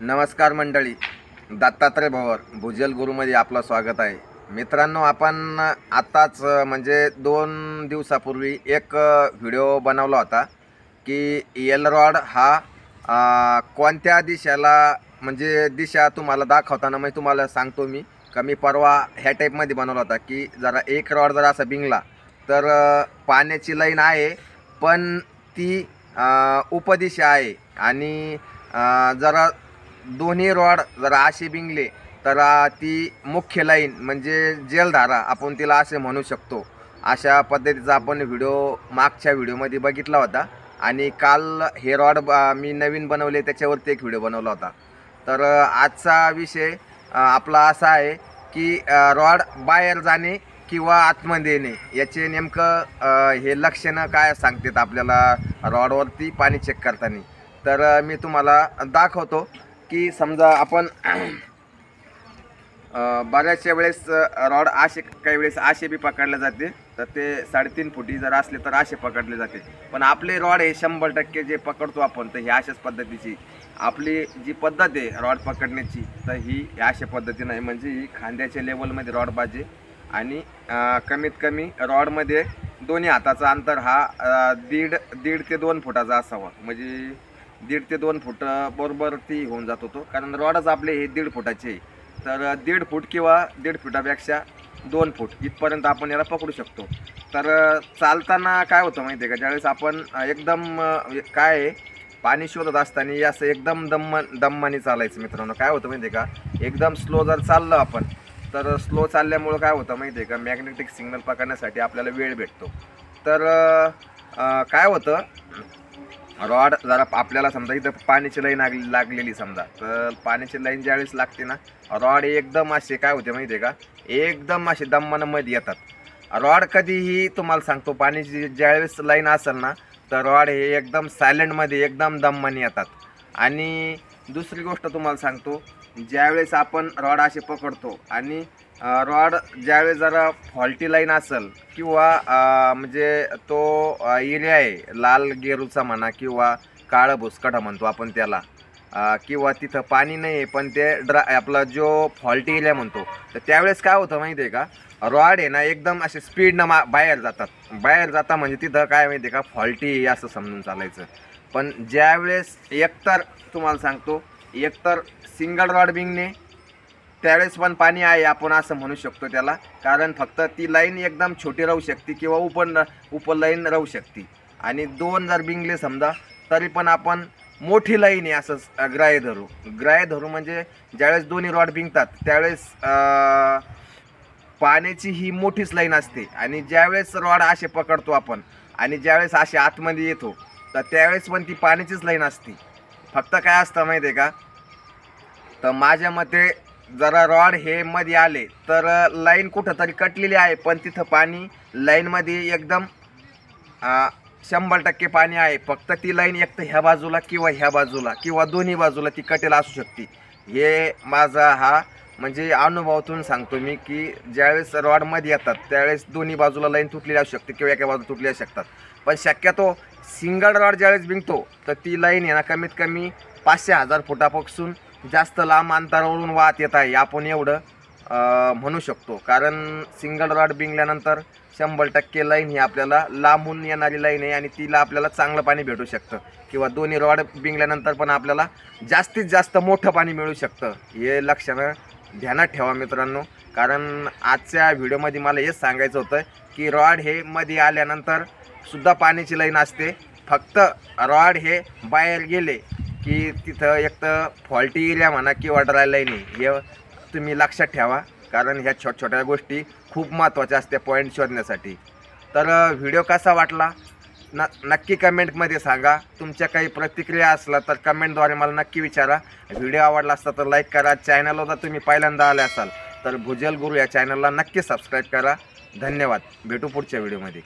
नमस्कार मंडळी, दत्तात्रय भवर भुजल गुरुमध्ये आपलं स्वागत आहे. मित्रांनो, आपण आत्ताच म्हणजे 2 दिवसापूर्वी एक व्हिडिओ बनवला होता की एल रॉड हा कोणत्या दिशेला म्हणजे दिशा तुम्हाला दाखवताना म्हणजे तुम्हाला सांगतो मी कमी परवा ह्या टाईपमध्ये बनवला होता की जरा एक रॉड जर असा बिंगला तर पाण्याची लाईन आहे, पण ती उपदिशा आहे आणि जरा दोन्ही रॉड जर असे बिंगले तर ती मुख्य लाईन म्हणजे जलधारा आपण तिला असे म्हणू शकतो. अशा पद्धतीचा आपण व्हिडिओ मागच्या व्हिडिओमध्ये बघितला होता आणि काल हे रॉड मी नवीन बनवले त्याच्यावरती एक व्हिडिओ बनवला होता. तर आजचा विषय आपला असा आहे की रॉड बाहेर जाणे किंवा आतमध्ये येणे याचे नेमकं हे लक्षणं काय सांगतात आपल्याला रॉडवरती पाणी चेक करताना. तर मी तुम्हाला दाखवतो की समजा आपण बऱ्याचशा वेळेस रॉड असे काही वेळेस असे बी पकडले जाते, तर ते 3.5 फुटी जर असले तर असे पकडले जाते. पण आपले रॉड हे 100% जे पकडतो आपण तर ही अशाच पद्धतीची आपली जी पद्धत आहे रॉड पकडण्याची, तर ही अशा पद्धतीनं आहे. म्हणजे ही खांद्याच्या लेवलमध्ये रॉड पाहिजे आणि कमीत कमी रॉडमध्ये दोन्ही हाताचा अंतर हा दीड ते 2 फुटाचा असावा. म्हणजे 1.5 ते 2 फूट बरोबर ती होऊन जात होतो, कारण रॉडच आपले हे 1.5 फुटाचे आहे. तर 1.5 फूट किंवा 1.5 फुटापेक्षा 2 फूट इथपर्यंत आपण याला पकडू शकतो. तर चालताना काय होतं माहिती आहे का, ज्यावेळेस आपण एकदम काय आहे पाणी शोधत असताना असं एकदम दम्माने चालायचं. मित्रांनो, काय होतं माहिती आहे का, एकदम स्लो जर चाललं आपण तर स्लो चालल्यामुळं काय होतं माहिती आहे का, मॅग्नेटिक सिग्नल पकडण्यासाठी आपल्याला वेळ भेटतो. तर काय होतं, रॉड जरा आपल्याला समजा इथं पाण्याची लाईन लागलेली समजा, तर पाण्याची लाईन ज्यावेळेस लागते ना, रॉड एकदम असे काय होते माहिती आहे का, एकदम असे दम्मानं मध्ये येतात. रॉड कधीही तुम्हाला सांगतो पाण्याची ज्यावेळेस लाईन असेल ना, तर रॉड हे एकदम सायलेंटमध्ये एकदम दम्माने येतात. आणि दुसरी गोष्ट तुम्हाला सांगतो, ज्यावेळेस आपण रॉड असे पकडतो आणि रॉड ज्यावेळेस जरा फॉल्टी लाईन असेल किंवा म्हणजे तो एरिया आहे लाल गेरूचा म्हणा किंवा काळं भुसकटा म्हणतो आपण त्याला, किंवा तिथं पाणी नाही आहे पण ते आपला जो फॉल्टी एरिया म्हणतो, तर त्यावेळेस काय होतं माहिती आहे का, रॉड आहे ना एकदम असे स्पीडनं बाहेर जाता म्हणजे तिथं काय माहिती आहे का, फॉल्टी असं समजून चालायचं. पण ज्यावेळेस एकतर तुम्हाला सांगतो, एकतर सिंगल रॉड बिंगणे त्यावेळेस पण पाणी आहे आपण असं म्हणू शकतो त्याला, कारण फक्त ती लाईन एकदम छोटी राहू शकते किंवा उपर लाईन राहू शकते. आणि 2 जर बिंगले समजा तरी पण आपण मोठी लाईन आहे असं ग्राह्य धरू म्हणजे ज्यावेळेस दोन्ही रॉड बिंगतात त्यावेळेस पाण्याची ही मोठीच लाईन असते. आणि ज्यावेळेस रॉड असे पकडतो आपण आणि ज्यावेळेस असे आतमध्ये येतो तर त्यावेळेस पण ती पाण्याचीच लाईन असते. फक्त काय असतं माहिती आहे का, तर माझ्या मते जरा रॉड हे मध्ये आले तर लाईन कुठं तरी कटलेली आहे, पण तिथं पाणी लाईनमध्ये एकदम 100% पाणी आहे. फक्त ती लाईन एक तर ह्या बाजूला किंवा ह्या बाजूला किंवा दोन्ही बाजूला ती कटेला असू शकते. हे माझा हा म्हणजे अनुभवातून सांगतो मी की ज्यावेळेस रॉडमध्ये येतात त्यावेळेस दोन्ही बाजूला लाईन तुटलेली असू शकते किंवा एका बाजूला तुटली असू शकतात. पण शक्यतो सिंगल रॉड ज्यावेळेस बिंगतो तर ती लाईन आहे ना कमीत कमी 500-1000 फुटापासून जास्त लांब अंतरावरून वाहत येत आहे आपण एवढं म्हणू शकतो. कारण सिंगल रॉड बिंगल्यानंतर 100% लाईन ही आपल्याला लांबून येणारी लाईन आहे आणि तिला आपल्याला चांगलं पाणी भेटू शकतं. किंवा दोन्ही रॉड बिंगल्यानंतर पण आपल्याला जास्तीत जास्त मोठं पाणी मिळू शकतं. हे लक्षानं ध्यानात ठेवा मित्रांनो. कारण आजच्या व्हिडिओमध्ये मला हेच सांगायचं होतं की रॉड हे मध्ये आल्यानंतर सुद्धा पाण्याची लाईन असते. फक्त रॉड हे बाहेर गेले की तिथं एक तर फॉल्टी एरिया म्हणा किंवा ड्राय लाईन आहे, हे तुम्ही लक्षात ठेवा. कारण ह्या छोट्या गोष्टी खूप महत्त्वाच्या असत्या पॉईंट शोधण्यासाठी. तर व्हिडिओ कसा वाटला नक्की कमेंटमध्ये सांगा. तुमच्या काही प्रतिक्रिया असला तर कमेंटद्वारे मला नक्की विचारा. व्हिडिओ आवडला असता तर लाईक करा. चॅनलवर जर तुम्ही पहिल्यांदा आले असाल तर भुजल गुरु या चॅनलला नक्की सबस्क्राईब करा. धन्यवाद. भेटू पुढच्या व्हिडिओमध्ये.